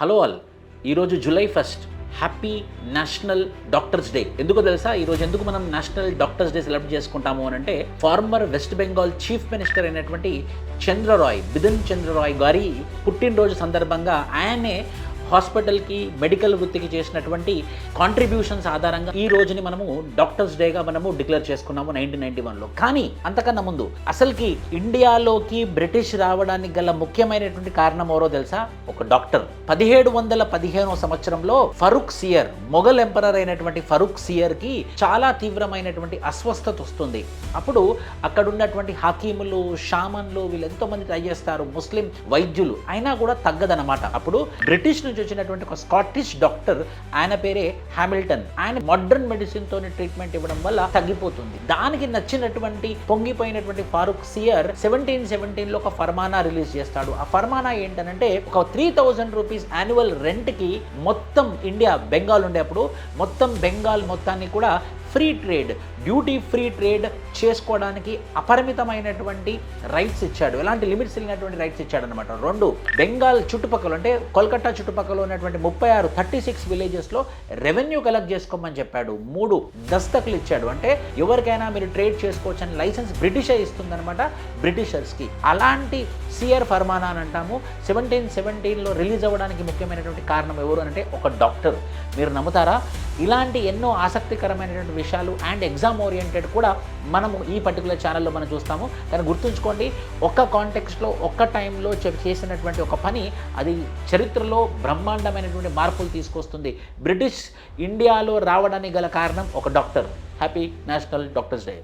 Hello all, ఈరోజు July 1 happy national doctors day. ఎందుకో తెలుసా? ఈరోజు ఎందుకు మనం నేషనల్ డాక్టర్స్ డే సెలబ్రేట్ చేసుకుంటాము అని అంటే, farmer west Bengal chief minister అయినటువంటి బిధిన్ చంద్రరాయ్ గారి పుట్టినరోజు సందర్భంగా ఆయనే హాస్పిటల్కి మెడికల్ వృత్తికి చేసినటువంటి కాంట్రిబ్యూషన్స్ ఆధారంగా ఈ రోజుని మనము డాక్టర్స్ డేగా మనము డిక్లేర్ చేసుకున్నాము 1991లో. కానీ అంతకన్నా ముందు అసలుకి ఇండియాలోకి బ్రిటిష్ రావడానికి గల ముఖ్యమైనటువంటి కారణం ఎవరో తెలుసా? ఒక డాక్టర్. 1715వ సంవత్సరంలో ఫరూక్ సియర్, మొఘల్ ఎంపరర్ అయినటువంటి ఫరూక్ సియర్కి చాలా తీవ్రమైనటువంటి అస్వస్థత వస్తుంది. అప్పుడు అక్కడ ఉన్నటువంటి హకీములు, షామన్లు వీళ్ళు ఎంతో మంది ట్రై చేస్తారు, ముస్లిం వైద్యులు, అయినా కూడా తగ్గదనమాట. అప్పుడు బ్రిటిష్ నుంచి వచ్చినటువంటి ఒక స్కాటిష్ డాక్టర్, ఆయన పేరే హామిల్టన్, ఆయన మోడర్న్ మెడిసిన్ తోని ట్రీట్మెంట్ ఇవ్వడం వల్ల తగ్గిపోతుంది. దానికి నచ్చినటువంటి పొంగిపోయినటువంటి ఫారూక్ సియర్ 1717లో ఒక ఫర్మానా రిలీజ్ చేస్తాడు. ఆ ఫర్మానా ఏంటనంటే, ఒక 3000 రూపీస్ యాన్యువల్ రెంట్కి మొత్తం ఇండియా, బెంగాల్ ఉండేప్పుడు మొత్తం బెంగాల్ మొత్తాన్ని కూడా free trade, duty free trade చేసుకోవడానికి అపరిమితమైనటువంటి రైట్స్ ఇచ్చాడు. ఎలాంటి లిమిట్స్ లేనటువంటి రైట్స్ ఇచ్చాడు అనమాట. 2, బెంగాల్ చుట్టుపక్కల అంటే కోల్కతా చుట్టుపక్కల ఉన్నటువంటి 36 విలేజెస్లో రెవెన్యూ కలెక్ట్ చేసుకోమని చెప్పాడు. 3 దస్తకులు ఇచ్చాడు. అంటే ఎవరికైనా మీరు ట్రేడ్ చేసుకోవచ్చు అని లైసెన్స్ బ్రిటిషే ఇస్తుందన్నమాట, బ్రిటిషర్స్కి. అలాంటి సియర్ ఫర్మానా అని అంటాము. 1717లో రిలీజ్ అవ్వడానికి ముఖ్యమైనటువంటి కారణం ఎవరు అంటే ఒక డాక్టర్. మీరు నమ్ముతారా? ఇలాంటి ఎన్నో ఆసక్తికరమైనటువంటి విషయాలు అండ్ ఎగ్జామ్ ఓరియంటెడ్ కూడా మనము ఈ పర్టికులర్ ఛానల్లో మనం చూస్తాము. కానీ గుర్తుంచుకోండి, ఒక్క కాంటెక్స్ట్లో ఒక్క టైంలో చేసినటువంటి ఒక పని అది చరిత్రలో బ్రహ్మాండమైనటువంటి మార్పులు తీసుకొస్తుంది. బ్రిటిష్ ఇండియాలో రావడానికి గల కారణం ఒక doctor. Happy national doctors day.